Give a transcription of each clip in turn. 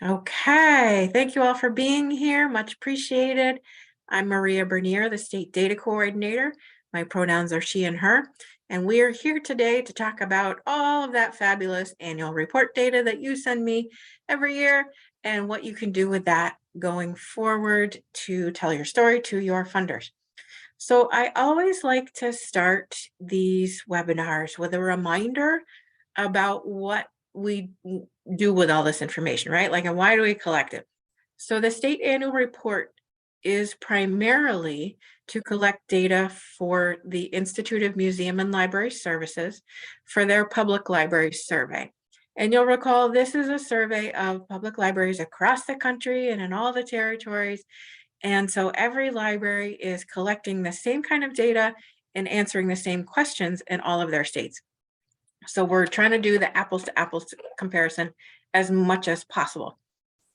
Okay, thank you all for being here. Much appreciated. I'm Maria Bernier, the State Data Coordinator. My pronouns are she and her. And we are here today to talk about all of that fabulous annual report data that you send me every year and what you can do with that going forward to tell your story to your funders. So I always like to start these webinars with a reminder about what we do with all this information, right? Like, and why do we collect it? So the state annual report is primarily to collect data for the Institute of Museum and Library Services for their public library survey. And you'll recall this is a survey of public libraries across the country and in all the territories. And so every library is collecting the same kind of data and answering the same questions in all of their states. So we're trying to do the apples to apples comparison as much as possible.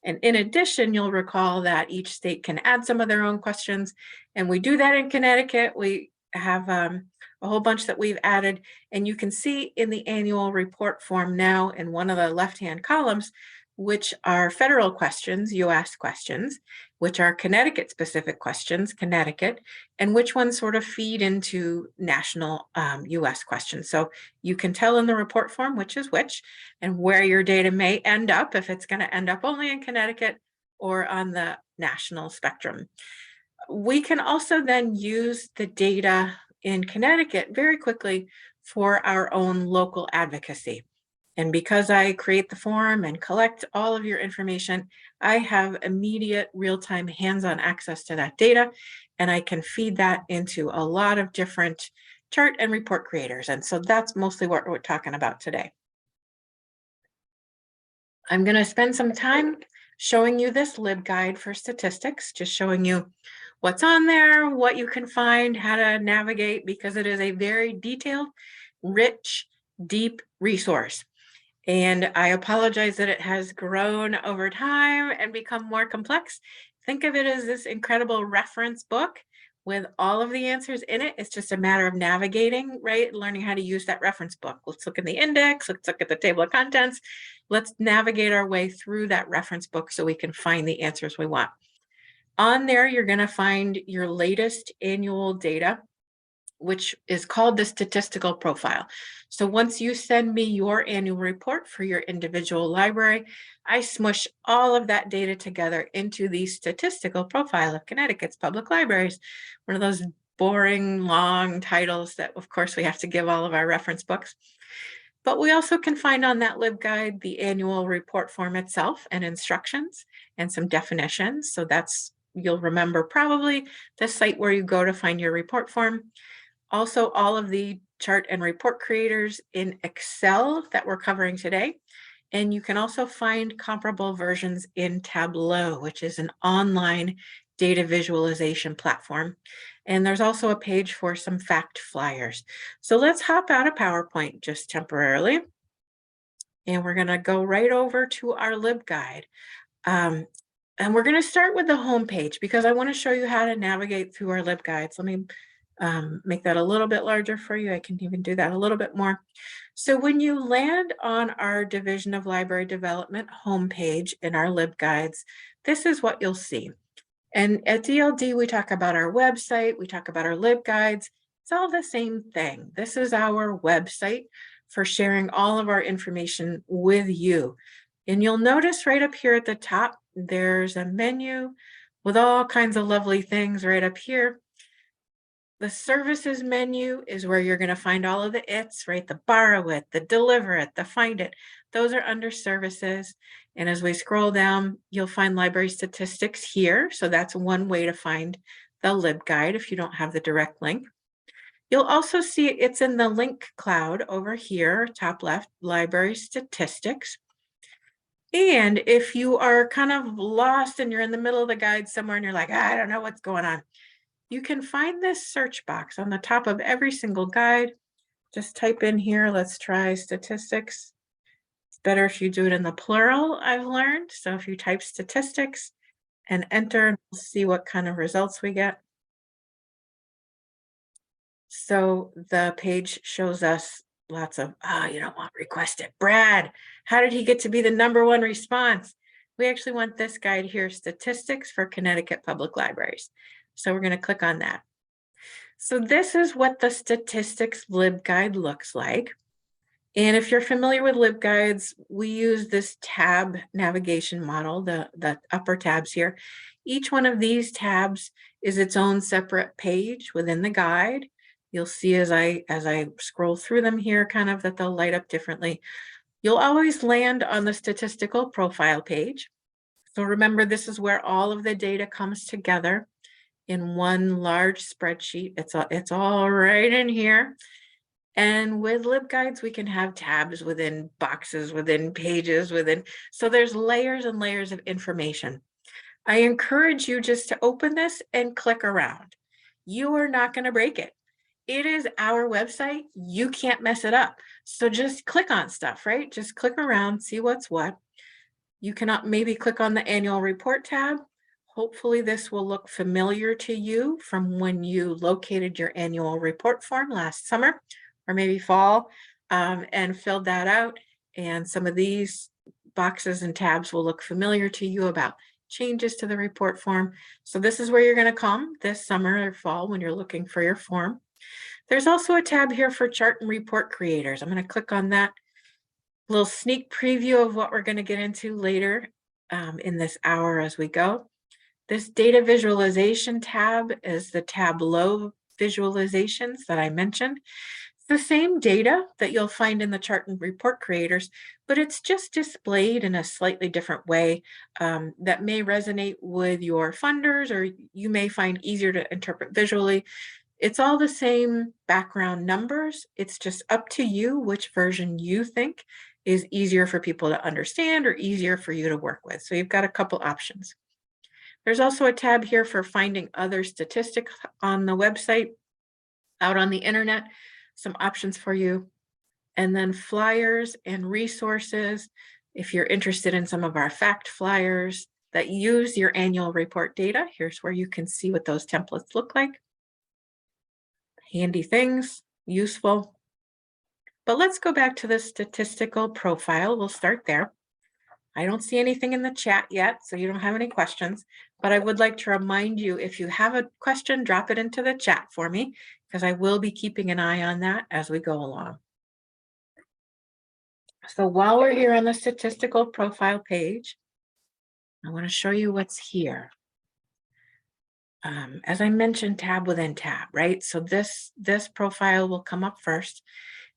And in addition, you'll recall that each state can add some of their own questions. And we do that in Connecticut. We have a whole bunch that we've added. And you can see in the annual report form now in one of the left-hand columns, which are federal questions, US questions, which are Connecticut specific questions, Connecticut, and which ones sort of feed into national US questions. So you can tell in the report form which is which and where your data may end up, if it's going to end up only in Connecticut or on the national spectrum. We can also then use the data in Connecticut very quickly for our own local advocacy. And because I create the form and collect all of your information, I have immediate real-time hands-on access to that data, and I can feed that into a lot of different chart and report creators. And so that's mostly what we're talking about today. I'm going to spend some time showing you this LibGuide for statistics, just showing you what's on there, what you can find, how to navigate, because it is a very detailed, rich, deep resource. And I apologize that it has grown over time and become more complex. Think of it as this incredible reference book with all of the answers in it. It's just a matter of navigating, right? Learning how to use that reference book. Let's look in the index. Let's look at the table of contents. Let's navigate our way through that reference book so we can find the answers we want. On there, you're going to find your latest annual data, which is called the statistical profile. So once you send me your annual report for your individual library, I smush all of that data together into the statistical profile of Connecticut's public libraries. One of those boring, long titles that, of course, we have to give all of our reference books. But we also can find on that LibGuide the annual report form itself and instructions and some definitions. So that's, you'll remember probably the site where you go to find your report form. Also, all of the chart and report creators in Excel that we're covering today. And you can also find comparable versions in Tableau, which is an online data visualization platform. And there's also a page for some fact flyers. So let's hop out of PowerPoint just temporarily. And we're going to go right over to our LibGuide. And we're going to start with the home page because I want to show you how to navigate through our LibGuides. Let me make that a little bit larger for you. I can even do that a little bit more. So when you land on our Division of Library Development homepage in our LibGuides, this is what you'll see. And at DLD, we talk about our website, we talk about our LibGuides. It's all the same thing. This is our website for sharing all of our information with you. And you'll notice right up here at the top, there's a menu with all kinds of lovely things right up here. The services menu is where you're going to find all of the its, right? The borrow it, the deliver it, the find it. Those are under services. And as we scroll down, you'll find library statistics here. So that's one way to find the LibGuide if you don't have the direct link. You'll also see it's in the link cloud over here, top left, library statistics. And if you are kind of lost and you're in the middle of the guide somewhere and you're like, I don't know what's going on, you can find this search box on the top of every single guide. Just type in here, let's try statistics. It's better if you do it in the plural, I've learned. So if you type statistics and enter, we'll see what kind of results we get. So the page shows us lots of, you don't want requested. Brad, how did he get to be the #1 response? We actually want this guide here, Statistics for Connecticut Public Libraries. So we're going to click on that. So this is what the statistics LibGuide looks like. And if you're familiar with LibGuides, we use this tab navigation model, the upper tabs here. Each one of these tabs is its own separate page within the guide. You'll see as I scroll through them here, kind of that they'll light up differently. You'll always land on the statistical profile page. So remember, this is where all of the data comes together in one large spreadsheet. It's all right in here. And with LibGuides, we can have tabs within boxes, within pages, so there's layers and layers of information. I encourage you just to open this and click around. You are not going to break it. It is our website. You can't mess it up. So just click on stuff, right? Just click around, see what's what. You cannot maybe click on the annual report tab. Hopefully this will look familiar to you from when you located your annual report form last summer or maybe fall and filled that out. And some of these boxes and tabs will look familiar to you about changes to the report form. So this is where you're going to come this summer or fall when you're looking for your form. There's also a tab here for chart and report creators. I'm going to click on that. Little sneak preview of what we're going to get into later in this hour as we go. This data visualization tab is the Tableau visualizations that I mentioned. It's the same data that you'll find in the chart and report creators, but it's just displayed in a slightly different way that may resonate with your funders, or you may find easier to interpret visually. It's all the same background numbers. It's just up to you which version you think is easier for people to understand or easier for you to work with. So you've got a couple options. There's also a tab here for finding other statistics on the website, out on the internet, some options for you. And then flyers and resources. If you're interested in some of our fact flyers that use your annual report data, here's where you can see what those templates look like. Handy things, useful. But let's go back to the statistical profile. We'll start there. I don't see anything in the chat yet, so you don't have any questions, but I would like to remind you, if you have a question, drop it into the chat for me, because I will be keeping an eye on that as we go along. So while we're here on the statistical profile page, I want to show you what's here. As I mentioned, tab within tab, right? So this profile will come up first.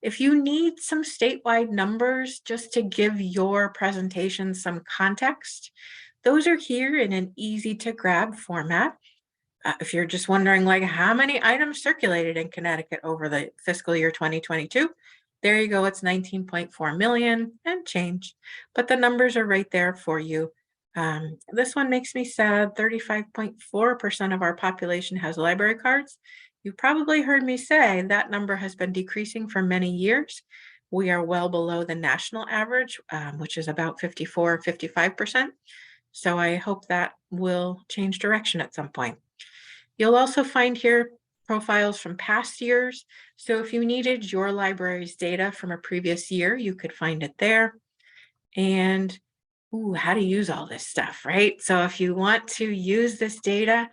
If you need some statewide numbers just to give your presentation some context, those are here in an easy to grab format. If you're just wondering, like, how many items circulated in Connecticut over the fiscal year 2022, there you go. It's 19.4 million and change, but the numbers are right there for you. This one makes me sad. 35.4% of our population has library cards. You probably heard me say that number has been decreasing for many years. We are well below the national average, which is about 54, 55%. So I hope that will change direction at some point. You'll also find here profiles from past years. So if you needed your library's data from a previous year, you could find it there. And how to use all this stuff, right? So if you want to use this data,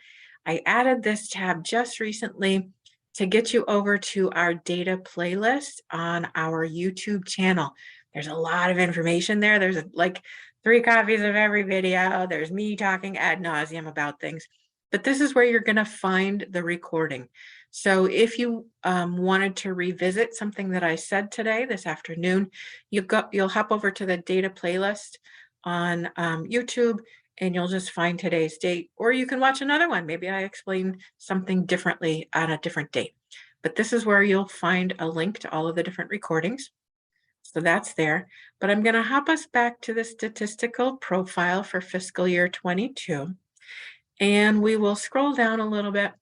I added this tab just recently to get you over to our data playlist on our YouTube channel. There's a lot of information there. There's like 3 copies of every video. There's me talking ad nauseum about things, but this is where you're going to find the recording. So if you wanted to revisit something that I said today, this afternoon, you'll hop over to the data playlist on YouTube, and you'll just find today's date, or you can watch another one. Maybe I explain something differently on a different date, but this is where you'll find a link to all of the different recordings. So that's there, but I'm going to hop us back to the statistical profile for fiscal year 22, and we will scroll down a little bit.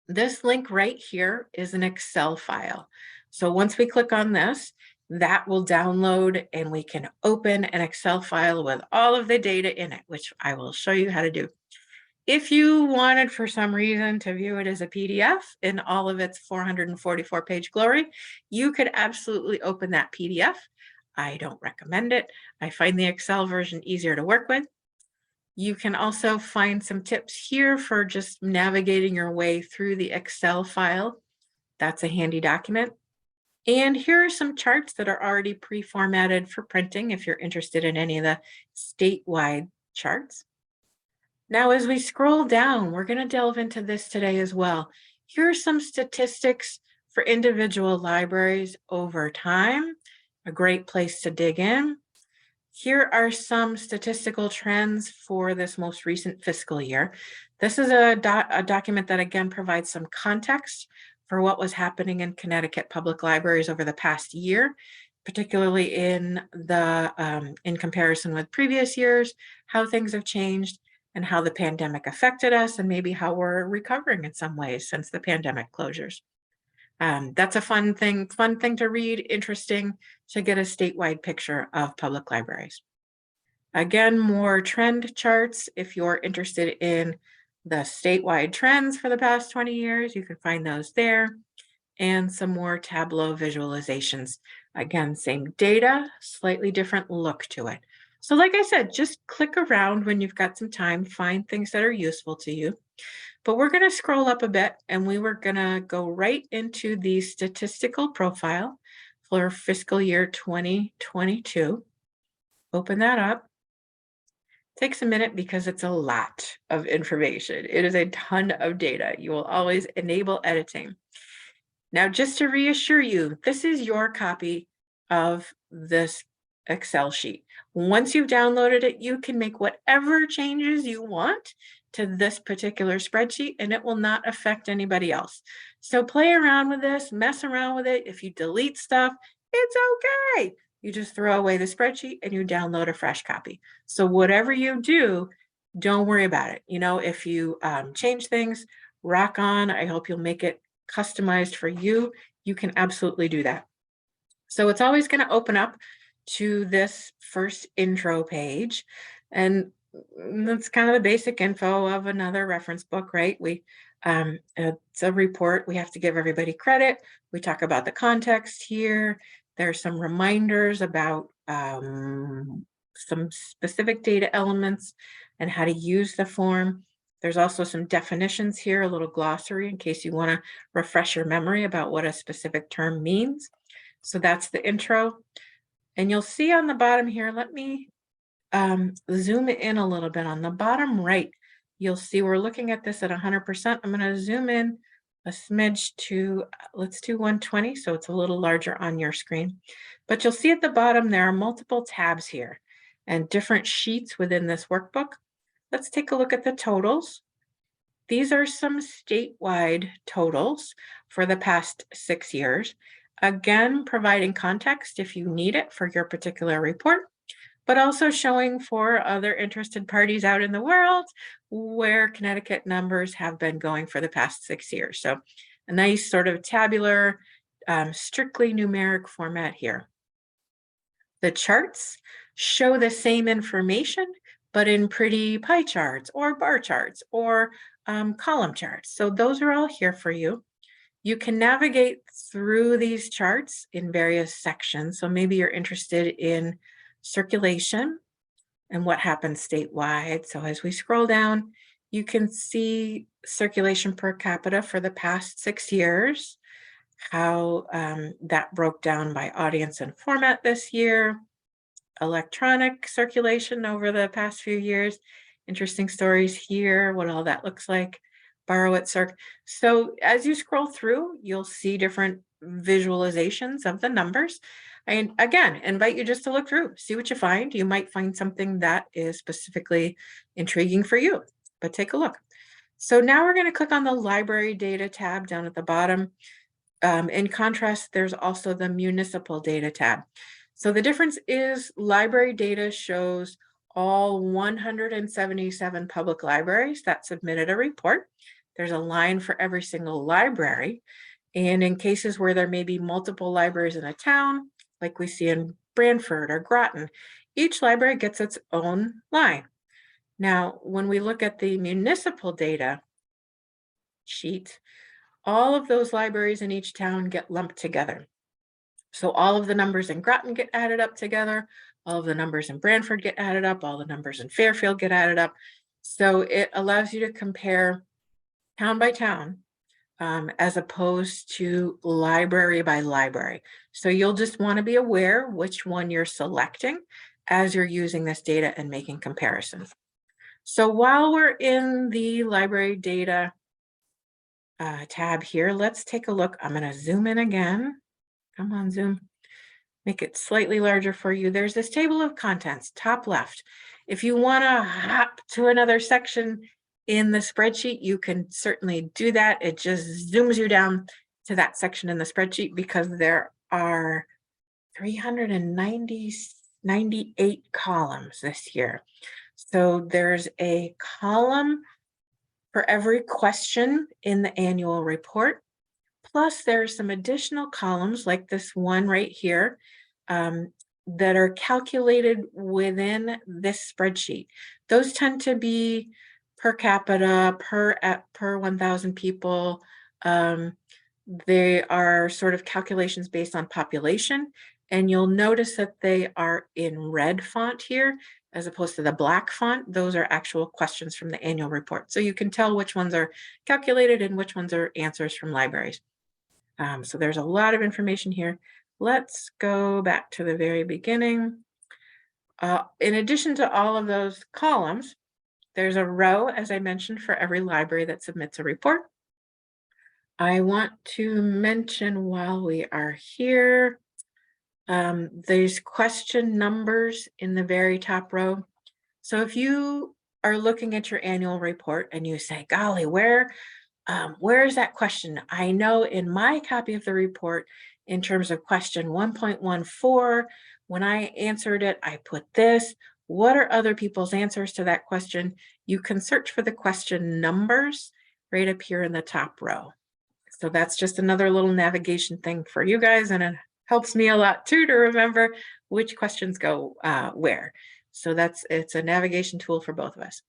This link right here is an Excel file. So once we click on this, that will download and we can open an Excel file with all of the data in it, which I will show you how to do. If you wanted for some reason to view it as a PDF in all of its 444-page glory, you could absolutely open that PDF. I don't recommend it. I find the Excel version easier to work with. You can also find some tips here for just navigating your way through the Excel file. That's a handy document. And here are some charts that are already pre-formatted for printing if you're interested in any of the statewide charts. Now, as we scroll down, we're going to delve into this today as well. Here are some statistics for individual libraries over time, a great place to dig in. Here are some statistical trends for this most recent fiscal year. This is a document that again provides some context for what was happening in Connecticut public libraries over the past year, particularly in comparison with previous years, how things have changed and how the pandemic affected us, and maybe how we're recovering in some ways since the pandemic closures. That's a fun thing to read, interesting to get a statewide picture of public libraries. Again, more trend charts. If you're interested in the statewide trends for the past 20 years, you can find those there. And some more Tableau visualizations. Again, same data, slightly different look to it. So like I said, just click around when you've got some time, find things that are useful to you. But we're going to scroll up a bit and we were going to go right into the statistical profile for fiscal year 2022. Open that up. Takes a minute because it's a lot of information. It is a ton of data. You will always enable editing. Now, just to reassure you, this is your copy of this Excel sheet. Once you've downloaded it, you can make whatever changes you want to this particular spreadsheet and it will not affect anybody else. So play around with this, mess around with it. If you delete stuff, it's okay. You just throw away the spreadsheet and you download a fresh copy. So whatever you do, don't worry about it. You know, if you change things, rock on. I hope you'll make it customized for you. You can absolutely do that. So it's always going to open up to this first intro page. And that's kind of the basic info of another reference book, right? It's a report. We have to give everybody credit. We talk about the context here. There's some reminders about some specific data elements and how to use the form. There's also some definitions here, a little glossary in case you want to refresh your memory about what a specific term means. So that's the intro. And you'll see on the bottom here, let me zoom in a little bit. On the bottom right, you'll see we're looking at this at 100%. I'm going to zoom in a smidge to, let's do 120, so it's a little larger on your screen. But you'll see at the bottom there are multiple tabs here and different sheets within this workbook. Let's take a look at the totals. These are some statewide totals for the past 6 years. Again, providing context if you need it for your particular report, but also showing for other interested parties out in the world where Connecticut numbers have been going for the past 6 years. So a nice sort of tabular, strictly numeric format here. The charts show the same information, but in pretty pie charts or bar charts or column charts. So those are all here for you. You can navigate through these charts in various sections. So maybe you're interested in circulation and what happens statewide. So as we scroll down, you can see circulation per capita for the past 6 years, how that broke down by audience and format this year, electronic circulation over the past few years, interesting stories here, what all that looks like, borrow it circ. So as you scroll through, you'll see different visualizations of the numbers. And again, invite you just to look through, see what you find. You might find something that is specifically intriguing for you, but take a look. So now we're going to click on the library data tab down at the bottom. In contrast, there's also the municipal data tab. So the difference is library data shows all 177 public libraries that submitted a report. There's a line for every single library. And in cases where there may be multiple libraries in a town, like we see in Branford or Groton, each library gets its own line. Now, when we look at the municipal data sheet, all of those libraries in each town get lumped together. So all of the numbers in Groton get added up together, all of the numbers in Brantford get added up, all the numbers in Fairfield get added up. So it allows you to compare town by town, as opposed to library by library. So you'll just want to be aware which one you're selecting as you're using this data and making comparisons. So while we're in the library data tab here, let's take a look. I'm going to zoom in again. Come on, Zoom. Make it slightly larger for you. There's this table of contents, top left. If you want to hop to another section in the spreadsheet, you can certainly do that. It just zooms you down to that section in the spreadsheet because there are 398 columns this year. So there's a column for every question in the annual report. Plus, there's some additional columns like this one right here that are calculated within this spreadsheet. Those tend to be per capita, per 1,000 people. They are sort of calculations based on population. And you'll notice that they are in red font here, as opposed to the black font. Those are actual questions from the annual report. So you can tell which ones are calculated and which ones are answers from libraries. So there's a lot of information here. Let's go back to the very beginning. In addition to all of those columns, there's a row, as I mentioned, for every library that submits a report. I want to mention while we are here, there's question numbers in the very top row. So if you are looking at your annual report and you say, golly, where is that question? I know in my copy of the report, in terms of question 1.14, when I answered it, I put this. What are other people's answers to that question? You can search for the question numbers right up here in the top row. So that's just another little navigation thing for you guys, and it helps me a lot too to remember which questions go where. So it's a navigation tool for both of us.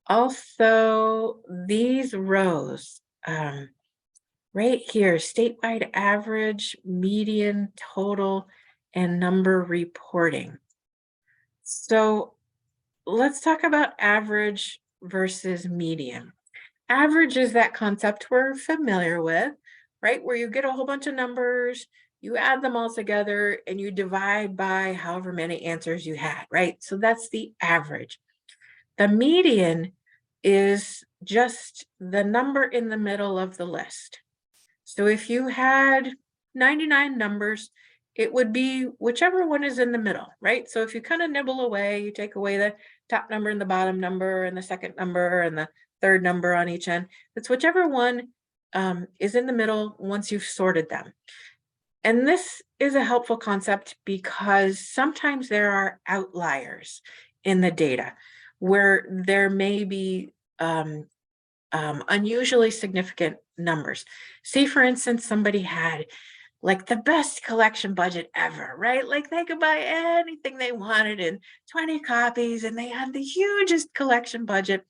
Also, these rows right here, statewide average, median, total, and number reporting. So let's talk about average versus median. Average is that concept we're familiar with, right? Where you get a whole bunch of numbers, you add them all together, and you divide by however many answers you had, right? So that's the average. The median is just the number in the middle of the list. So if you had 99 numbers, it would be whichever one is in the middle, right? So if you kind of nibble away, you take away the top number and the bottom number and the second number and the third number on each end. It's whichever one is in the middle once you've sorted them. And this is a helpful concept because sometimes there are outliers in the data where there may be unusually significant numbers. Say, for instance, somebody had like the best collection budget ever, right? Like they could buy anything they wanted in 20 copies, and they had the hugest collection budget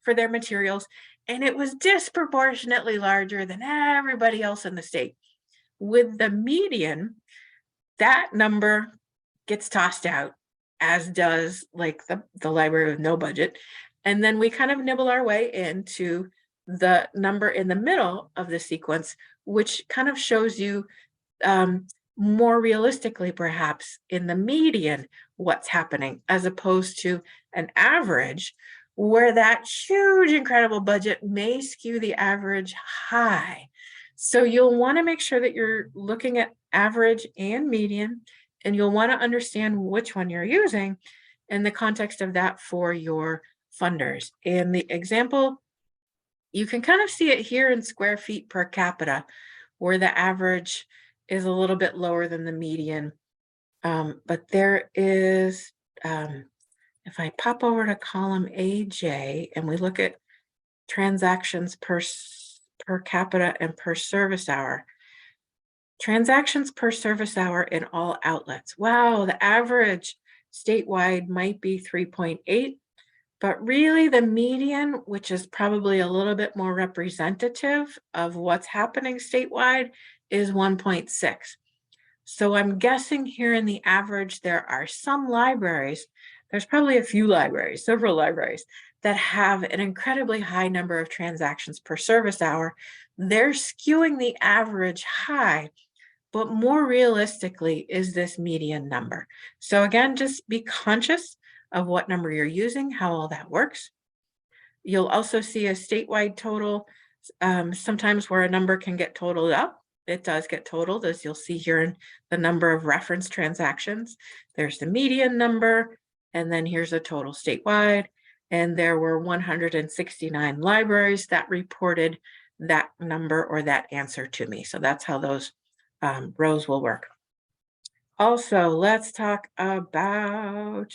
for their materials, and it was disproportionately larger than everybody else in the state. With the median, that number gets tossed out, as does like the library with no budget. And then we kind of nibble our way into the number in the middle of the sequence, which kind of shows you more realistically, perhaps in the median, what's happening, as opposed to an average, where that huge, incredible budget may skew the average high. So you'll want to make sure that you're looking at average and median, and you'll want to understand which one you're using in the context of that for your funders. In the example, you can kind of see it here in square feet per capita, where the average is a little bit lower than the median. But there is, if I pop over to column AJ and we look at transactions per capita and per service hour, transactions per service hour in all outlets. Wow, the average statewide might be 3.8, but really the median, which is probably a little bit more representative of what's happening statewide, is 1.6. So I'm guessing here in the average, there are some libraries, there's probably a few libraries, several libraries, that have an incredibly high number of transactions per service hour. They're skewing the average high, but more realistically is this median number. So again, just be conscious of what number you're using, how all that works. You'll also see a statewide total, sometimes where a number can get totaled up. It does get totaled, as you'll see here in the number of reference transactions. There's the median number, and then here's a total statewide. And there were 169 libraries that reported that number or that answer to me. So that's how those rows will work. Also, let's talk about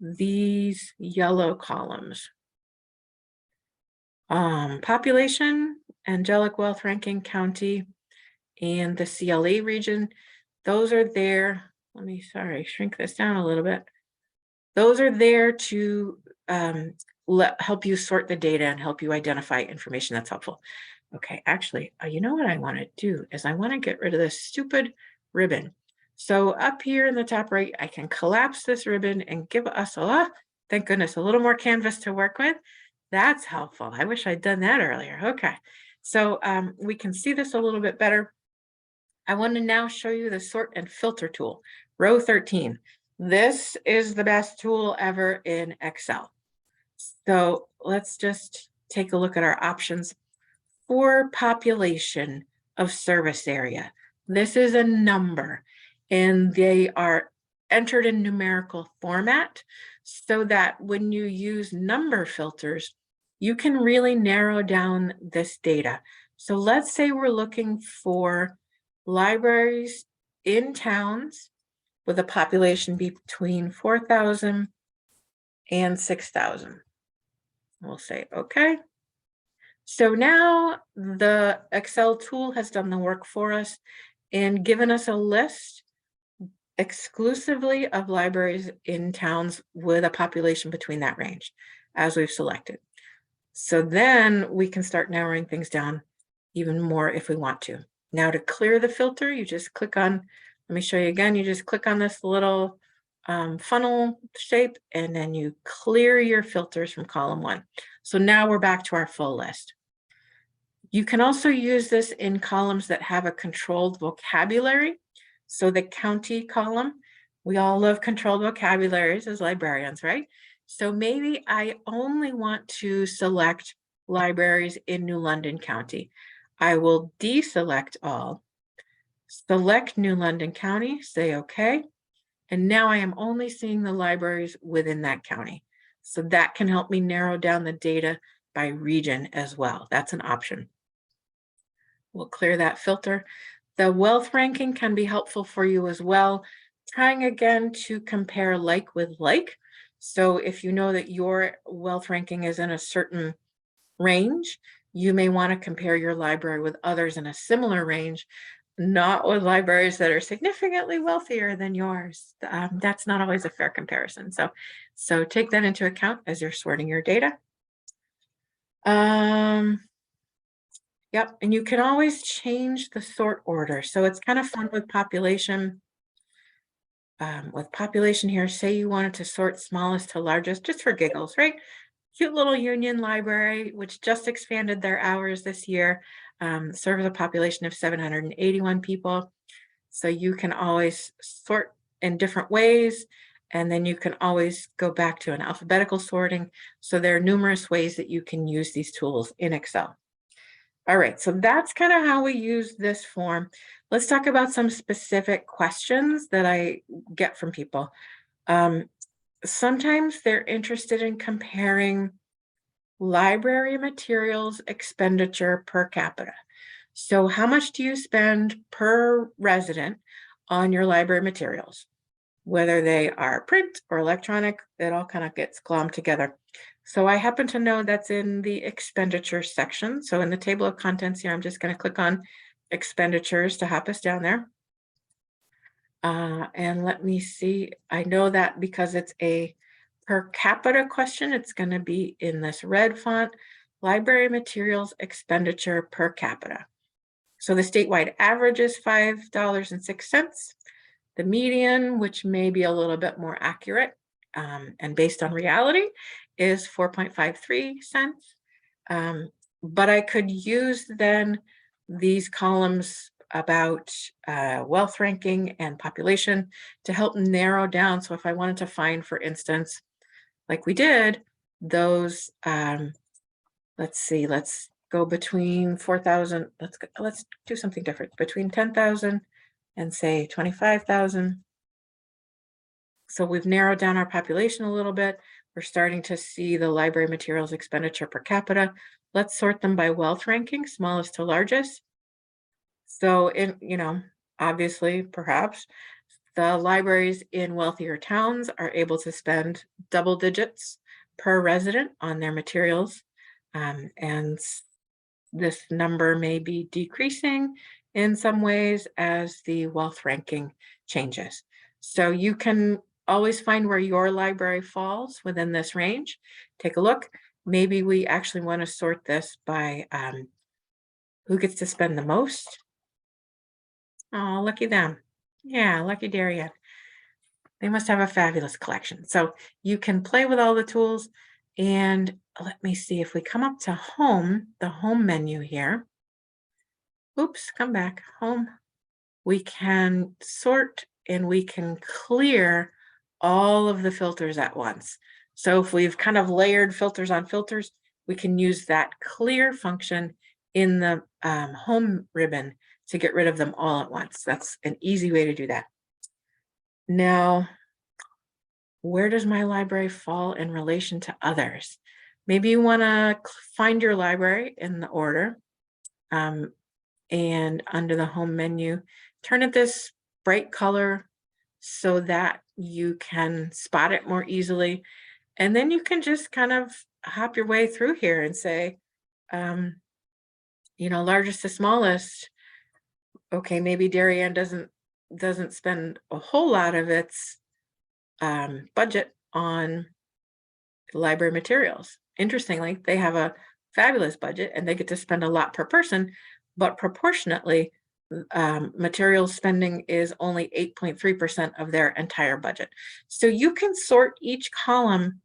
these yellow columns. Population, angelic wealth ranking county, and the CLE region. Those are there. Let me, shrink this down a little bit. Those are there to help you sort the data and help you identify information that's helpful. Okay, actually, you know what I want to do is I want to get rid of this stupid ribbon. So up here in the top right, I can collapse this ribbon and give us thank goodness, a little more canvas to work with. That's helpful. I wish I'd done that earlier. Okay, so we can see this a little bit better. I want to now show you the sort and filter tool, row 13. This is the best tool ever in Excel. So let's just take a look at our options. For population of service area, this is a number, and they are entered in numerical format so that when you use number filters, you can really narrow down this data. So let's say we're looking for libraries in towns with a population between 4,000 and 6,000. We'll say, okay. So now the Excel tool has done the work for us and given us a list exclusively of libraries in towns with a population between that range, as we've selected. So then we can start narrowing things down even more if we want to. Now to clear the filter, you just click on, let me show you again, you just click on this little funnel shape, and then you clear your filters from column 1. So now we're back to our full list. You can also use this in columns that have a controlled vocabulary. So the county column, we all love controlled vocabularies as librarians, right? So maybe I only want to select libraries in New London County. I will deselect all, select New London County, say okay. And now I am only seeing the libraries within that county. So that can help me narrow down the data by region as well. That's an option. We'll clear that filter. The wealth ranking can be helpful for you as well. Trying again to compare like with like. So if you know that your wealth ranking is in a certain range, you may want to compare your library with others in a similar range, not with libraries that are significantly wealthier than yours. That's not always a fair comparison. So take that into account as you're sorting your data. Yep, and you can always change the sort order. So it's kind of fun with population. With population here, say you wanted to sort smallest to largest, just for giggles, right? Cute little Union Library, which just expanded their hours this year, serves a population of 781 people. So you can always sort in different ways, and then you can always go back to an alphabetical sorting. So there are numerous ways that you can use these tools in Excel. All right, so that's kind of how we use this form. Let's talk about some specific questions that I get from people. Sometimes they're interested in comparing library materials expenditure per capita. So how much do you spend per resident on your library materials? Whether they are print or electronic, it all kind of gets glommed together. So I happen to know that's in the expenditure section. So in the table of contents here, I'm just going to click on expenditures to hop us down there. And let me see. I know that because it's a per capita question, it's going to be in this red font, library materials expenditure per capita. So the statewide average is $5.06. The median, which may be a little bit more accurate and based on reality, is 4.53 cents. But I could use then these columns about wealth ranking and population to help narrow down. So if I wanted to find, for instance, like we did, those, let's see, let's go between 4,000, let's do something different, between 10,000 and say 25,000. So we've narrowed down our population a little bit. We're starting to see the library materials expenditure per capita. Let's sort them by wealth ranking, smallest to largest. So obviously, perhaps the libraries in wealthier towns are able to spend double digits per resident on their materials. And this number may be decreasing in some ways as the wealth ranking changes. So you can always find where your library falls within this range. Take a look. Maybe we actually want to sort this by who gets to spend the most. Oh, lucky them. Yeah, lucky Darien. They must have a fabulous collection. So you can play with all the tools. And let me see if we come up to home, the home menu here. Oops, come back, home. We can sort and we can clear all of the filters at once. So if we've kind of layered filters on filters, we can use that clear function in the home ribbon to get rid of them all at once. That's an easy way to do that. Now, where does my library fall in relation to others? Maybe you want to find your library in the order, and under the home menu, turn it this bright color so that you can spot it more easily. And then you can just kind of hop your way through here and say, largest to smallest. Okay, maybe Darien doesn't spend a whole lot of its budget on library materials. Interestingly, they have a fabulous budget and they get to spend a lot per person, but proportionately, material spending is only 8.3% of their entire budget. So you can sort each column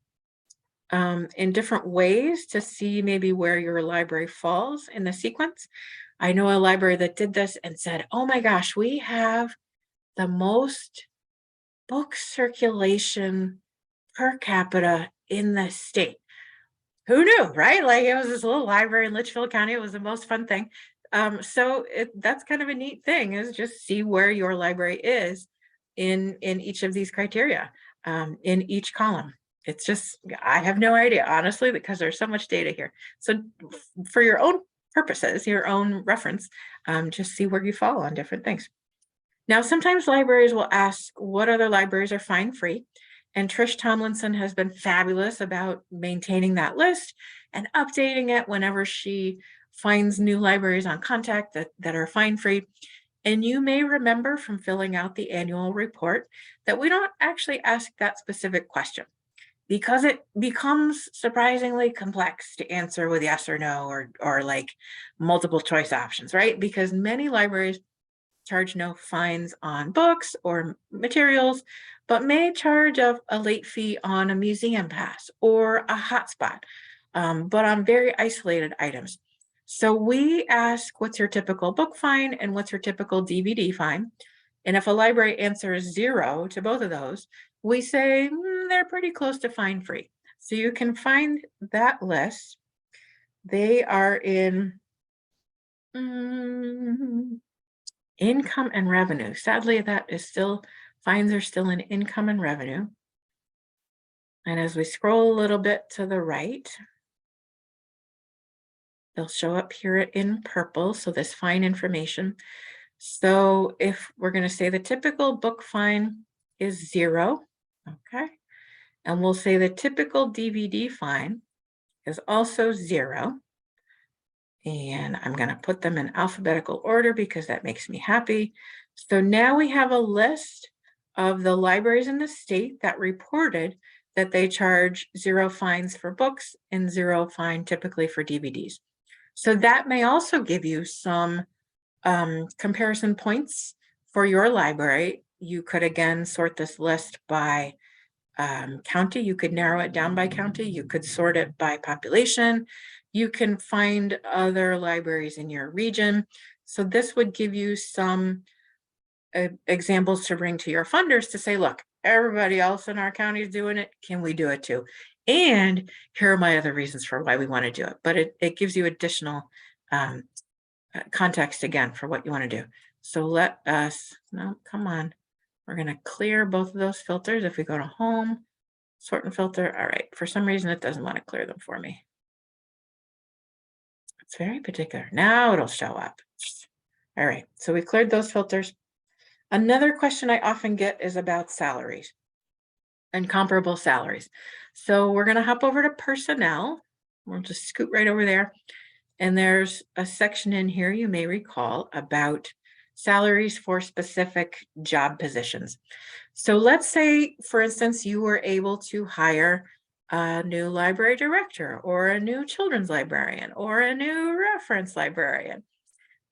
in different ways to see maybe where your library falls in the sequence. I know a library that did this and said, oh my gosh, we have the most book circulation per capita in the state. Who knew, right? Like it was this little library in Litchfield County. It was the most fun thing. So that's kind of a neat thing, is just see where your library is in each of these criteria, in each column. It's just, I have no idea, honestly, because there's so much data here. So for your own purposes, your own reference, just see where you fall on different things. Now, sometimes libraries will ask what other libraries are fine free. And Trish Tomlinson has been fabulous about maintaining that list and updating it whenever she finds new libraries on contact that are fine free. And you may remember from filling out the annual report that we don't actually ask that specific question because it becomes surprisingly complex to answer with yes or no, or like multiple choice options, right? Because many libraries charge no fines on books or materials, but may charge a late fee on a museum pass or a hotspot, but on very isolated items. So we ask, what's your typical book fine and what's your typical DVD fine? And if a library answers 0 to both of those, we say they're pretty close to fine free. So you can find that list. They are in income and revenue. Sadly, that is still, fines are still in income and revenue. And as we scroll a little bit to the right, they'll show up here in purple. So this fine information. So if we're going to say the typical book fine is 0, okay, and we'll say the typical DVD fine is also 0. And I'm going to put them in alphabetical order because that makes me happy. So now we have a list of the libraries in the state that reported that they charge 0 fines for books and 0 fine typically for DVDs. So that may also give you some comparison points for your library. You could again sort this list by county. You could narrow it down by county. You could sort it by population. You can find other libraries in your region. So this would give you some examples to bring to your funders to say, look, everybody else in our county is doing it. Can we do it too? And here are my other reasons for why we want to do it. But it gives you additional context again for what you want to do. So let us, no, come on. We're going to clear both of those filters. If we go to home, sort and filter. All right. For some reason, it doesn't want to clear them for me. It's very particular. Now it'll show up. All right. So we cleared those filters. Another question I often get is about salaries and comparable salaries. So we're going to hop over to personnel. We'll just scoot right over there. And there's a section in here you may recall about salaries for specific job positions. So let's say, for instance, you were able to hire a new library director or a new children's librarian or a new reference librarian.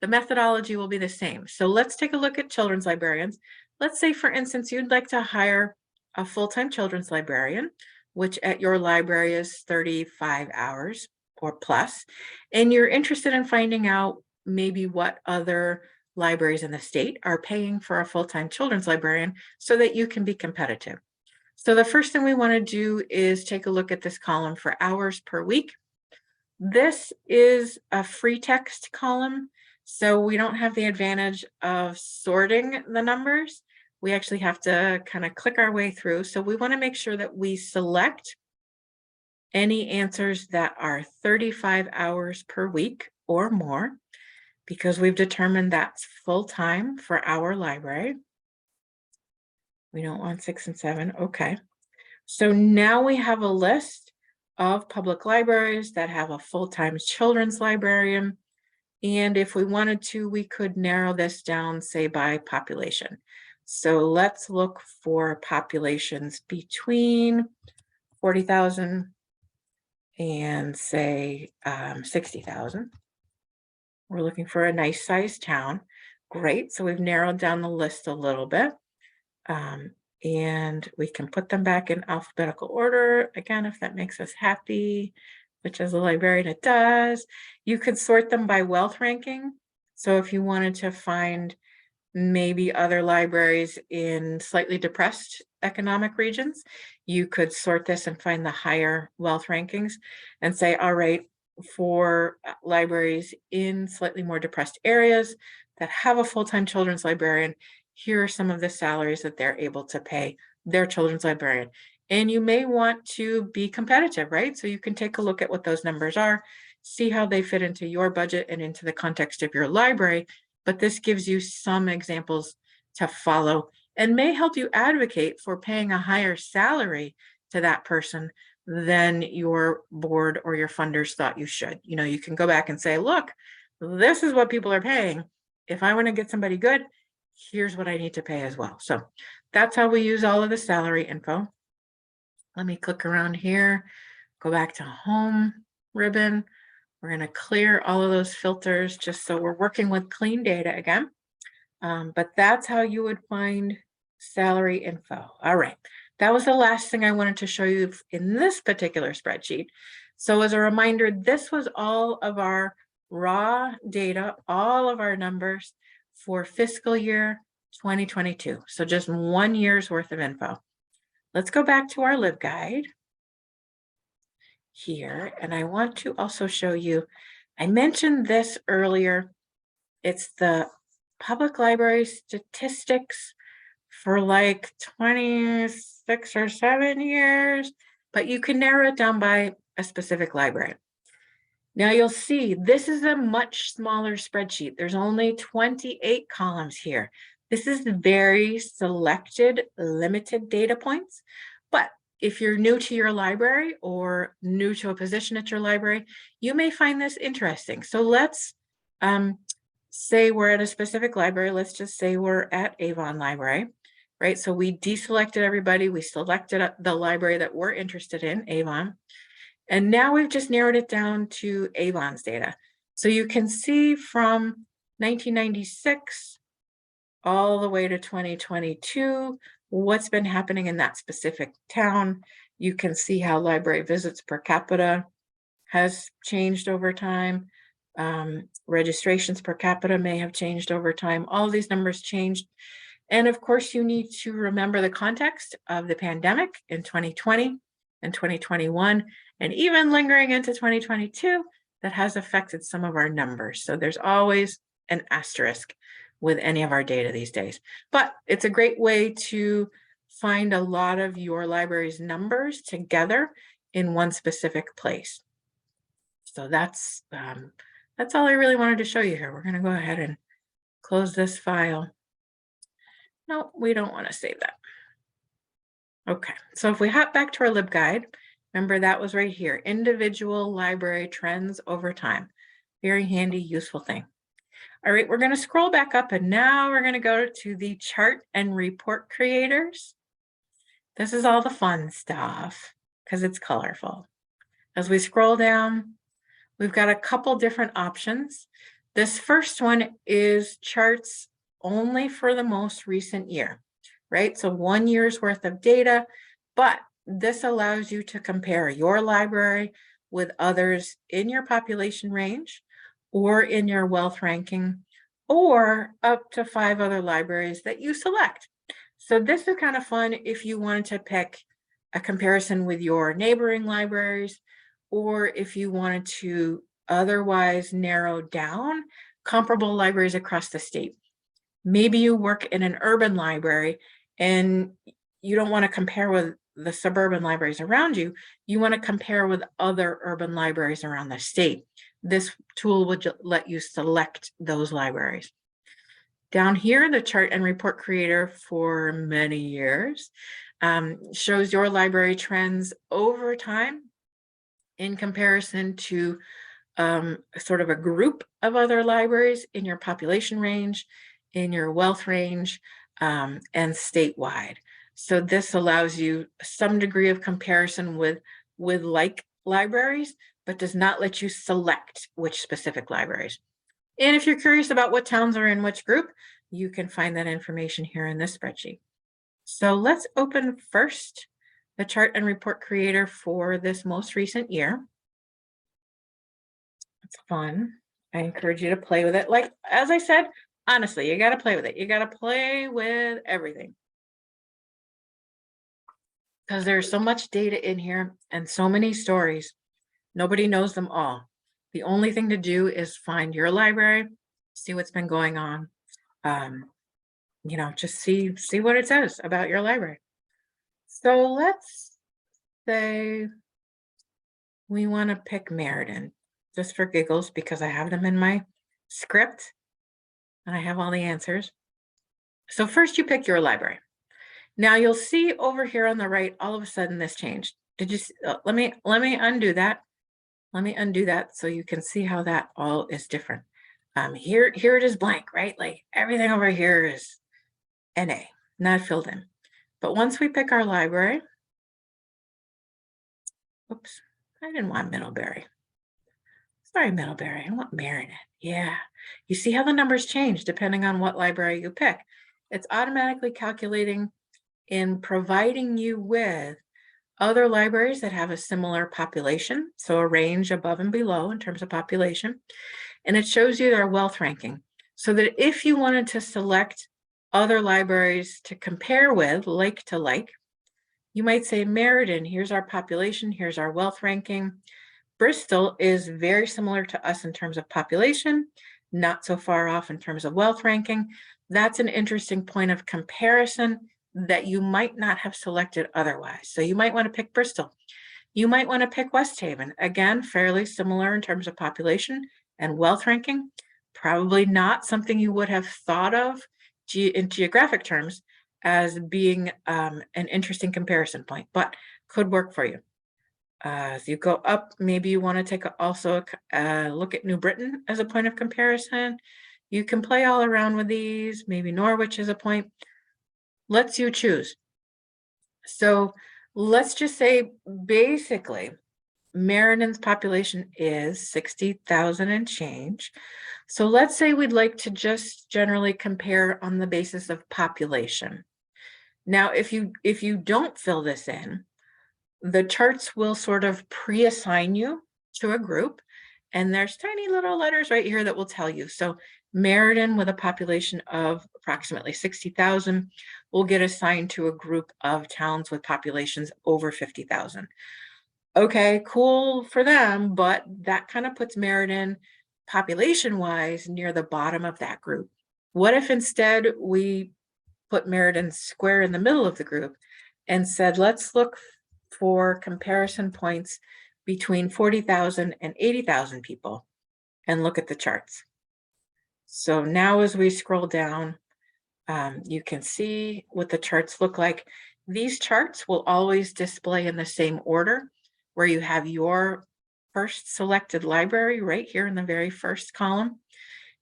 The methodology will be the same. So let's take a look at children's librarians. Let's say, for instance, you'd like to hire a full-time children's librarian, which at your library is 35 hours or plus, and you're interested in finding out maybe what other libraries in the state are paying for a full-time children's librarian so that you can be competitive. So the first thing we want to do is take a look at this column for hours per week. This is a free text column, so we don't have the advantage of sorting the numbers. We actually have to kind of click our way through. So we want to make sure that we select any answers that are 35 hours per week or more, because we've determined that's full-time for our library. We don't want 6 and 7. Okay. So now we have a list of public libraries that have a full-time children's librarian. And if we wanted to, we could narrow this down, say, by population. So let's look for populations between 40,000 and say 60,000. We're looking for a nice sized town. Great. So we've narrowed down the list a little bit. And we can put them back in alphabetical order. Again, if that makes us happy, which as a librarian it does. You could sort them by wealth ranking. So if you wanted to find maybe other libraries in slightly depressed economic regions, you could sort this and find the higher wealth rankings and say, all right, for libraries in slightly more depressed areas that have a full-time children's librarian, here are some of the salaries that they're able to pay their children's librarian. And you may want to be competitive, right? So you can take a look at what those numbers are, see how they fit into your budget and into the context of your library. But this gives you some examples to follow and may help you advocate for paying a higher salary to that person than your board or your funders thought you should. You know, you can go back and say, look, this is what people are paying. If I want to get somebody good, here's what I need to pay as well. So that's how we use all of the salary info. Let me click around here, go back to home ribbon. We're going to clear all of those filters just so we're working with clean data again. But that's how you would find salary info. All right. That was the last thing I wanted to show you in this particular spreadsheet. So as a reminder, this was all of our raw data, all of our numbers for fiscal year 2022. So just 1 year's worth of info. Let's go back to our LibGuide here. And I want to also show you, I mentioned this earlier. It's the public library statistics for like 26 or 7 years, but you can narrow it down by a specific library. Now you'll see this is a much smaller spreadsheet. There's only 28 columns here. This is very selected, limited data points. But if you're new to your library or new to a position at your library, you may find this interesting. So let's say we're at a specific library. Let's just say we're at Avon Library, right? So we deselected everybody. We selected the library that we're interested in, Avon. And now we've just narrowed it down to Avon's data. So you can see from 1996 all the way to 2022, what's been happening in that specific town. You can see how library visits per capita has changed over time. Registrations per capita may have changed over time. All of these numbers changed. And of course, you need to remember the context of the pandemic in 2020 and 2021, and even lingering into 2022, that has affected some of our numbers. So there's always an asterisk with any of our data these days. But it's a great way to find a lot of your library's numbers together in one specific place. So that's all I really wanted to show you here. We're going to go ahead and close this file. No, we don't want to save that. Okay, so if we hop back to our LibGuide, remember that was right here, individual library trends over time. Very handy, useful thing. All right, we're going to scroll back up, and now we're going to go to the chart and report creators. This is all the fun stuff because it's colorful. As we scroll down, we've got a couple different options. This first one is charts only for the most recent year, right? So 1 year's worth of data, but this allows you to compare your library with others in your population range or in your wealth ranking, or up to 5 other libraries that you select. So this is kind of fun if you wanted to pick a comparison with your neighboring libraries, or if you wanted to otherwise narrow down comparable libraries across the state. Maybe you work in an urban library and you don't want to compare with the suburban libraries around you. You want to compare with other urban libraries around the state. This tool would let you select those libraries. Down here, the chart and report creator for many years shows your library trends over time in comparison to sort of a group of other libraries in your population range, in your wealth range, and statewide. So this allows you some degree of comparison with like libraries, but does not let you select which specific libraries. And if you're curious about what towns are in which group, you can find that information here in this spreadsheet. So let's open first the chart and report creator for this most recent year. It's fun. I encourage you to play with it. Like, as I said, honestly, you got to play with it. You got to play with everything, because there's so much data in here and so many stories. Nobody knows them all. The only thing to do is find your library, see what's been going on. You know, just see what it says about your library. So let's say we want to pick Meriden, just for giggles, because I have them in my script and I have all the answers. So first you pick your library. Now you'll see over here on the right, all of a sudden this changed. Did you see? Let me undo that. Let me undo that so you can see how that all is different. Here it is blank, right? Like everything over here is NA, not filled in. But once we pick our library, oops, I didn't want Middlebury. Sorry, Middlebury, I want Meriden. Yeah, you see how the numbers change depending on what library you pick. It's automatically calculating in providing you with other libraries that have a similar population, so a range above and below in terms of population, and it shows you their wealth ranking, so that if you wanted to select other libraries to compare with, like to like, you might say, Meriden, here's our population, here's our wealth ranking. Bristol is very similar to us in terms of population, not so far off in terms of wealth ranking. That's an interesting point of comparison that you might not have selected otherwise. So you might want to pick Bristol. You might want to pick West Haven. Again, fairly similar in terms of population and wealth ranking. Probably not something you would have thought of in geographic terms as being an interesting comparison point, but could work for you. As you go up, maybe you want to take also a look at New Britain as a point of comparison. You can play all around with these. Maybe Norwich is a point. Lets you choose. So let's just say basically Meriden population is 60,000 and change. So let's say we'd like to just generally compare on the basis of population. Now, if you don't fill this in, the charts will sort of pre-assign you to a group, and there's tiny little letters right here that will tell you. So Meriden, with a population of approximately 60,000, will get assigned to a group of towns with populations over 50,000. Okay, cool for them, but that kind of puts Meriden population-wise near the bottom of that group. What if instead we put Meriden square in the middle of the group and said, let's look for comparison points between 40,000 and 80,000 people and look at the charts. So now as we scroll down, you can see what the charts look like. These charts will always display in the same order, where you have your first selected library right here in the very first column.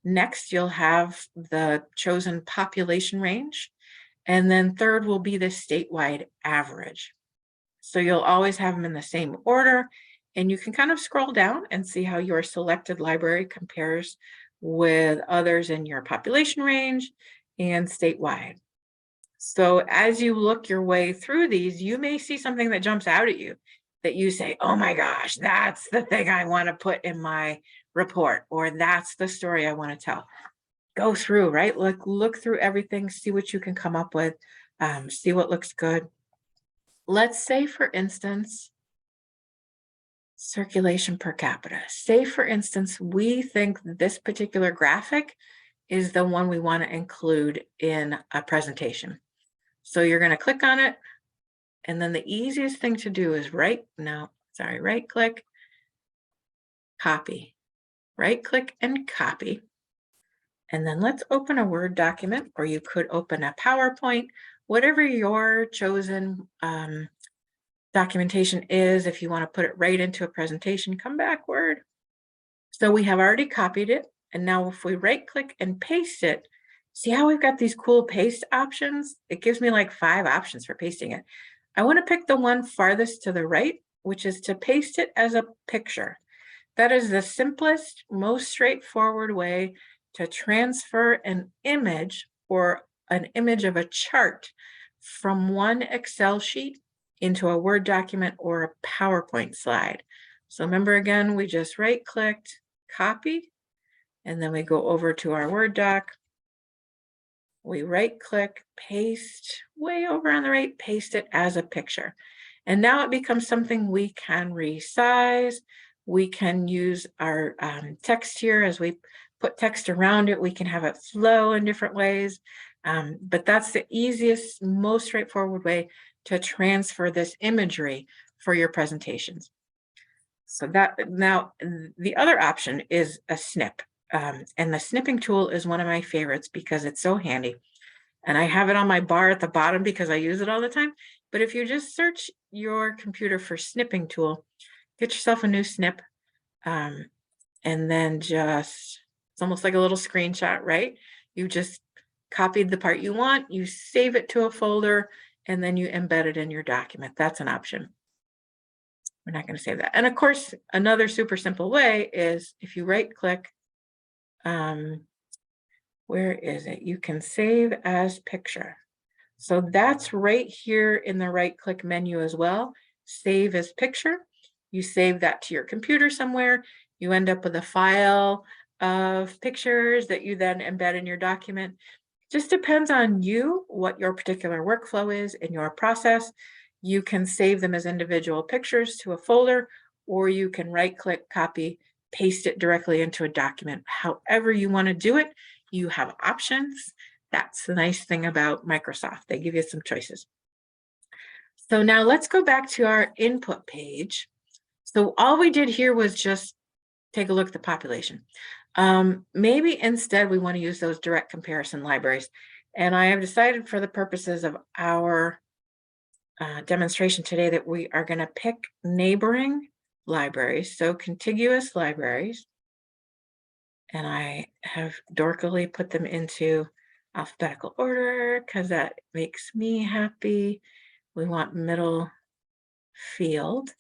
Next, you'll have the chosen population range. And then third will be the statewide average. So you'll always have them in the same order, and you can kind of scroll down and see how your selected library compares with others in your population range and statewide. So as you look your way through these, you may see something that jumps out at you that you say, oh my gosh, that's the thing I want to put in my report, or that's the story I want to tell. Go through, right? Look through everything, see what you can come up with, see what looks good. Let's say, for instance, circulation per capita. Say, for instance, we think this particular graphic is the one we want to include in a presentation. So you're going to click on it, and then the easiest thing to do is right click, copy, right click and copy. And then let's open a Word document, or you could open a PowerPoint, whatever your chosen documentation is. If you want to put it right into a presentation, come back Word. So we have already copied it. And now if we right click and paste it, see how we've got these cool paste options? It gives me like 5 options for pasting it. I want to pick the one farthest to the right, which is to paste it as a picture. That is the simplest, most straightforward way to transfer an image, or an image of a chart, from one Excel sheet into a Word document or a PowerPoint slide. So remember, again, we just right clicked, copy, and then we go over to our Word doc. We right click, paste, way over on the right, paste it as a picture. And now it becomes something we can resize. We can use our text here. As we put text around it, we can have it flow in different ways. But that's the easiest, most straightforward way to transfer this imagery for your presentations. So that, now the other option is a snip. And the snipping tool is one of my favorites because it's so handy. And I have it on my bar at the bottom because I use it all the time. But if you just search your computer for snipping tool, get yourself a new snip, and then it's almost like a little screenshot, right? You just copied the part you want, you save it to a folder, and then you embed it in your document. That's an option. We're not going to save that. And of course, another super simple way is if you right click, where is it? You can save as picture. So that's right here in the right click menu as well. Save as picture. You save that to your computer somewhere. You end up with a file of pictures that you then embed in your document. Just depends on you, what your particular workflow is in your process. You can save them as individual pictures to a folder, or you can right click, copy, paste it directly into a document. However you want to do it, you have options. That's the nice thing about Microsoft. They give you some choices. So now let's go back to our input page. So all we did here was just take a look at the population. Maybe instead we want to use those direct comparison libraries. And I have decided, for the purposes of our demonstration today, that we are going to pick neighboring libraries, so contiguous libraries. And I have dorkily put them into alphabetical order because that makes me happy. We want middle field.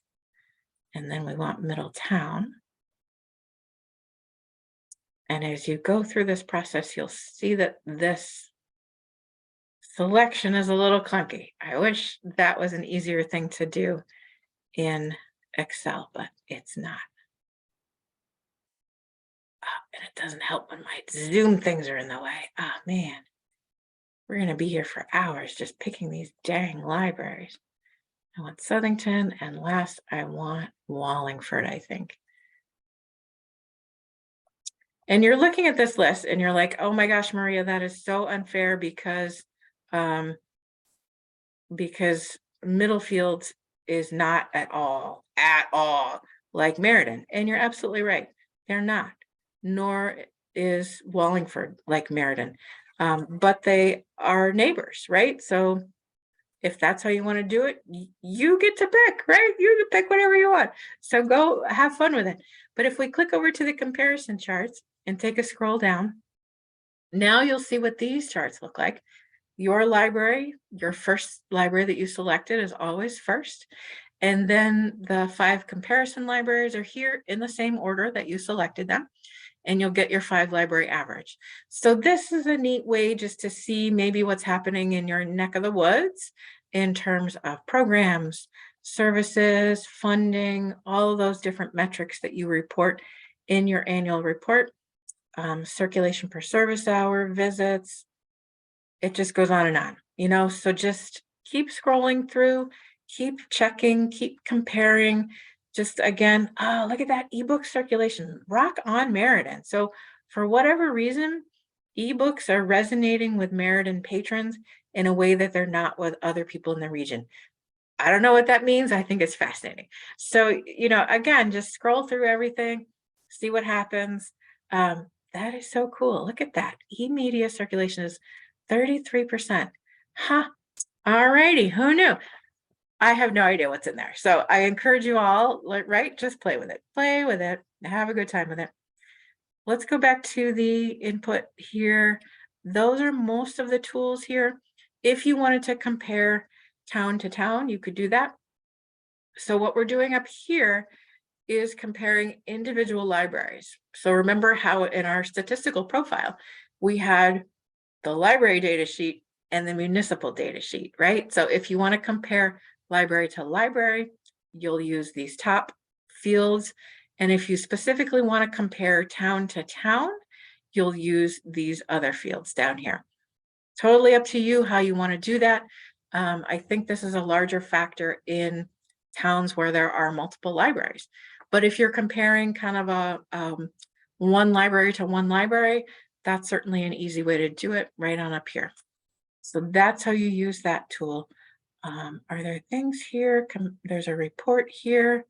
And then we want Middletown. And as you go through this process, you'll see that this selection is a little clunky. I wish that was an easier thing to do in Excel, but it's not. And it doesn't help when my Zoom things are in the way. Oh man, we're gonna be here for hours just picking these dang libraries. I want Southington, and last I want Wallingford, I think. And you're looking at this list and you're like, oh my gosh, Maria, that is so unfair because Middlefield is not at all like Meriden. And you're absolutely right. They're not, nor is Wallingford like Meriden. But they are neighbors, right? So if that's how you want to do it, you get to pick, right? You can pick whatever you want. So go have fun with it. But if we click over to the comparison charts and take a scroll down, now you'll see what these charts look like. Your library, your first library that you selected is always first. And then the 5 comparison libraries are here in the same order that you selected them. And you'll get your 5 library average. So this is a neat way just to see maybe what's happening in your neck of the woods in terms of programs, services, funding, all of those different metrics that you report in your annual report, circulation per service hour, visits. It just goes on and on, so just keep scrolling through, keep checking, keep comparing. Just again, oh, look at that ebook circulation, rock on Meriden. So for whatever reason, ebooks are resonating with Meriden patrons in a way that they're not with other people in the region. I don't know what that means. I think it's fascinating. So, again, just scroll through everything, see what happens. That is so cool. Look at that. E-media circulation is 33%. Huh. All righty. Who knew? I have no idea what's in there. So I encourage you all, right? Just play with it. Play with it. Have a good time with it. Let's go back to the input here. Those are most of the tools here. If you wanted to compare town to town, you could do that. So what we're doing up here is comparing individual libraries. So remember how in our statistical profile, we had the library data sheet and the municipal data sheet, right? So if you want to compare library to library, you'll use these top fields. And if you specifically want to compare town to town, you'll use these other fields down here. Totally up to you how you want to do that. I think this is a larger factor in towns where there are multiple libraries. But if you're comparing kind of a one library to one library, that's certainly an easy way to do it right on up here. So that's how you use that tool. Are there things here? There's a report here.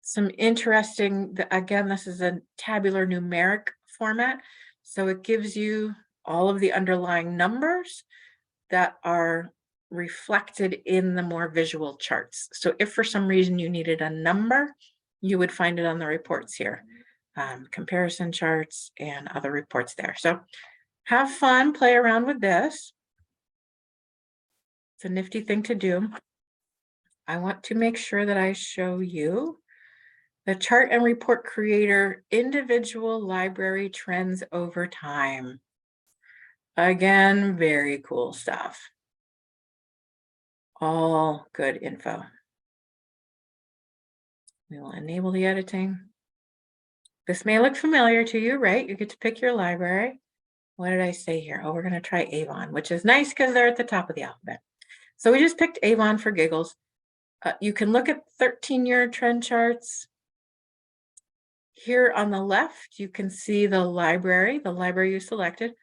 Some interesting, again, this is a tabular numeric format. So it gives you all of the underlying numbers that are reflected in the more visual charts. So if for some reason you needed a number, you would find it on the reports here. Comparison charts and other reports there. So have fun, play around with this. It's a nifty thing to do. I want to make sure that I show you the chart and report creator individual library trends over time. Again, very cool stuff. All good info. We will enable the editing. This may look familiar to you, right? You get to pick your library. What did I say here? Oh, we're going to try Avon, which is nice because they're at the top of the alphabet. So we just picked Avon for giggles. You can look at 13-year trend charts. Here on the left, you can see the library you selected.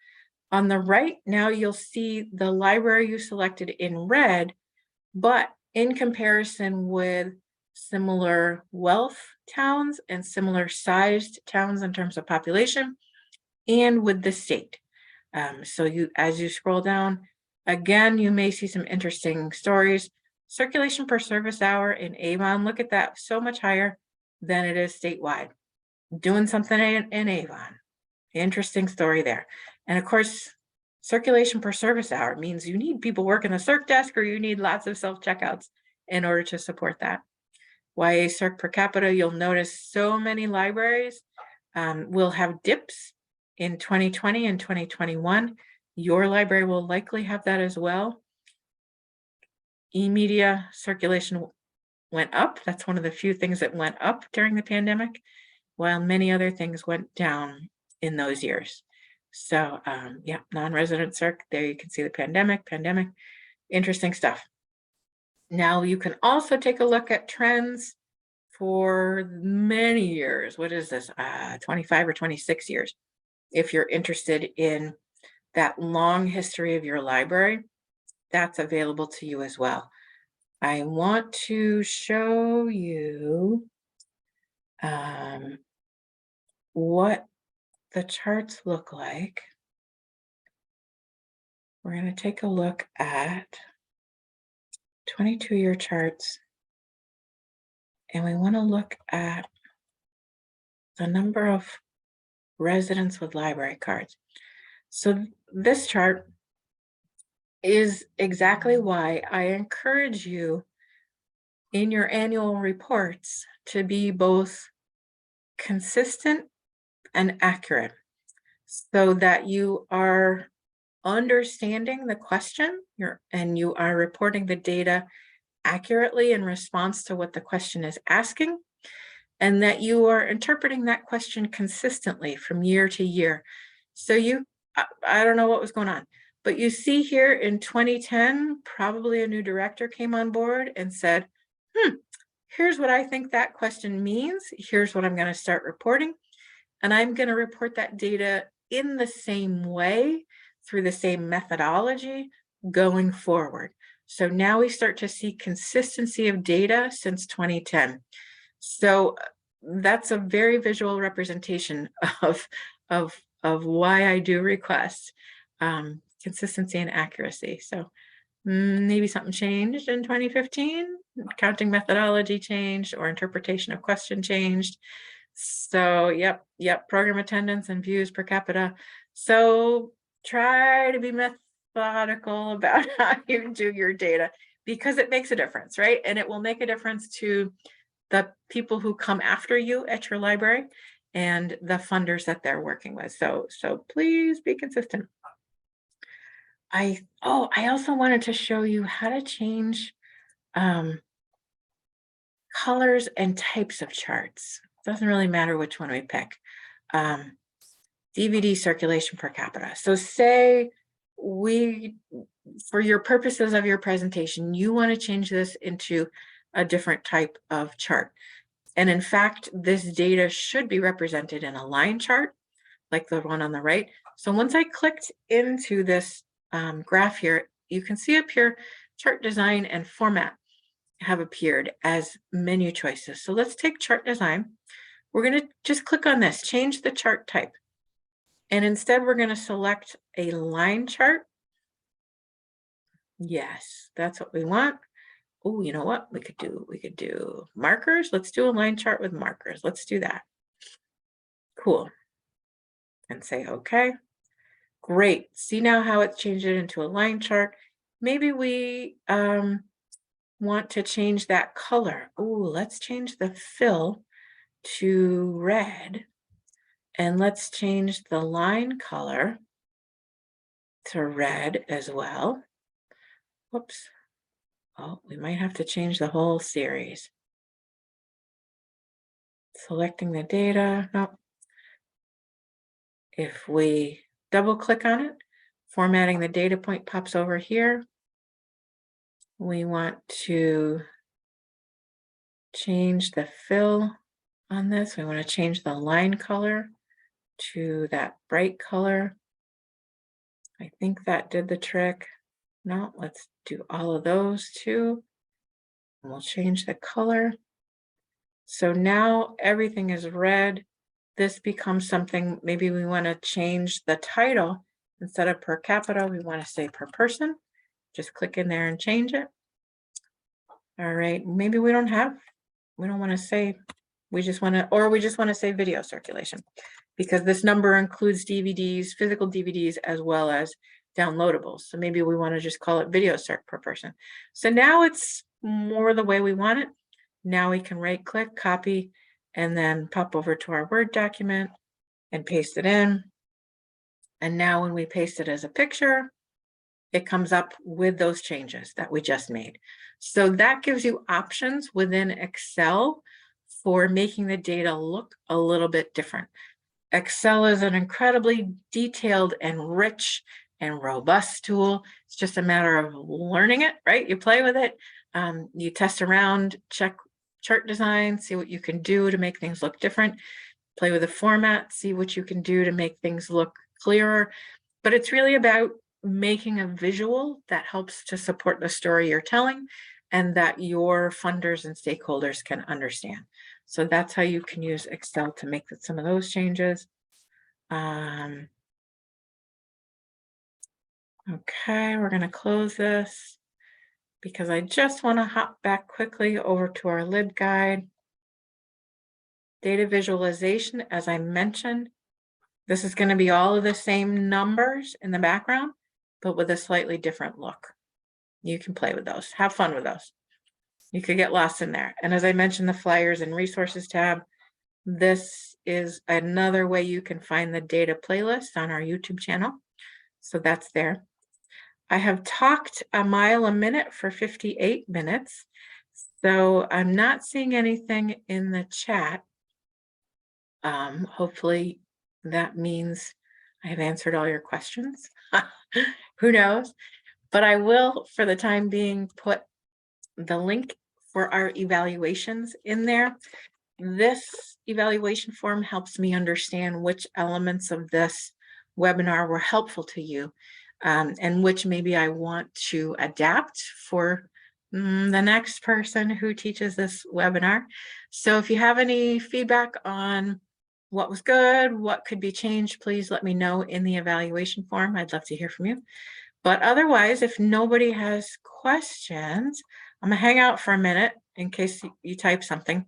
On the right, now you'll see the library you selected in red, but in comparison with similar wealth towns and similar sized towns in terms of population and with the state. So as you scroll down, again, you may see some interesting stories. Circulation per service hour in Avon, look at that, so much higher than it is statewide. Doing something in Avon. Interesting story there. And of course, circulation per service hour means you need people working the circ desk or you need lots of self-checkouts in order to support that. YA circ per capita, you'll notice so many libraries will have dips in 2020 and 2021. Your library will likely have that as well. E-media circulation went up. That's one of the few things that went up during the pandemic, while many other things went down in those years. So yeah, non-resident circ, there you can see the pandemic, interesting stuff. Now you can also take a look at trends for many years. What is this? 25 or 26 years. If you're interested in that long history of your library, that's available to you as well. I want to show you what the charts look like. We're going to take a look at 22-year charts, and we want to look at the number of residents with library cards. So this chart is exactly why I encourage you in your annual reports to be both consistent and accurate, so that you are understanding the question and you are reporting the data accurately in response to what the question is asking, and that you are interpreting that question consistently from year to year. So I don't know what was going on, but you see here in 2010, probably a new director came on board and said, here's what I think that question means. Here's what I'm going to start reporting. And I'm going to report that data in the same way, through the same methodology going forward. So now we start to see consistency of data since 2010. So that's a very visual representation of why I do request consistency and accuracy. So maybe something changed in 2015, counting methodology changed or interpretation of question changed. So yep, program attendance and views per capita. So try to be methodical about how you do your data, because it makes a difference, right? And it will make a difference to the people who come after you at your library and the funders that they're working with. So please be consistent. I also wanted to show you how to change colors and types of charts. Doesn't really matter which one we pick. DVD circulation per capita. So say for your purposes of your presentation, you want to change this into a different type of chart. And in fact, this data should be represented in a line chart, like the one on the right. So once I clicked into this graph here, you can see up here, chart design and format have appeared as menu choices. So let's take chart design. We're going to just click on this, change the chart type. And instead, we're going to select a line chart. Yes, that's what we want. Oh, you know what we could do? We could do markers. Let's do a line chart with markers. Let's do that. Cool. And say, okay, great. See now how it's changed it into a line chart. Maybe we want to change that color. Oh, let's change the fill to red. And let's change the line color to red as well. Whoops. Oh, we might have to change the whole series. Selecting the data. Nope. If we double click on it, formatting the data point pops over here. We want to change the fill on this. We want to change the line color to that bright color. I think that did the trick. No, let's do all of those too. And we'll change the color. So now everything is red. This becomes something, maybe we want to change the title. Instead of per capita, we want to say per person. Just click in there and change it. All right, maybe we don't want to say, we just want to say video circulation, because this number includes DVDs, physical DVDs, as well as downloadables. So maybe we want to just call it video circ per person. So now it's more the way we want it. Now we can right click, copy, and then pop over to our Word document and paste it in. And now when we paste it as a picture, it comes up with those changes that we just made. So that gives you options within Excel for making the data look a little bit different. Excel is an incredibly detailed and rich and robust tool. It's just a matter of learning it, right? You play with it, you test around, check chart design, see what you can do to make things look different, play with the format, see what you can do to make things look clearer. But it's really about making a visual that helps to support the story you're telling and that your funders and stakeholders can understand. So that's how you can use Excel to make some of those changes. Okay, we're going to close this because I just want to hop back quickly over to our LibGuide. Data visualization, as I mentioned, this is going to be all of the same numbers in the background, but with a slightly different look. You can play with those, have fun with those. You could get lost in there. And as I mentioned, the flyers and resources tab, this is another way you can find the data playlist on our YouTube channel. So that's there. I have talked a mile a minute for 58 minutes. So I'm not seeing anything in the chat. Hopefully that means I have answered all your questions. Who knows? But I will, for the time being, put the link for our evaluations in there. This evaluation form helps me understand which elements of this webinar were helpful to you, and which maybe I want to adapt for the next person who teaches this webinar. So if you have any feedback on what was good, what could be changed, please let me know in the evaluation form. I'd love to hear from you. But otherwise, if nobody has questions, I'm gonna hang out for a minute in case you type something.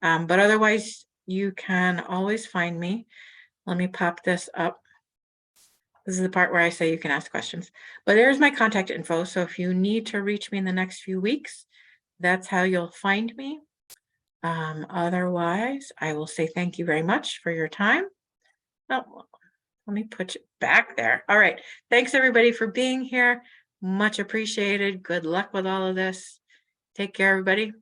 But otherwise, you can always find me. Let me pop this up. This is the part where I say you can ask questions. But there's my contact info. So if you need to reach me in the next few weeks, that's how you'll find me. Otherwise, I will say thank you very much for your time. Oh, let me put it back there. All right. Thanks everybody for being here. Much appreciated. Good luck with all of this. Take care, everybody.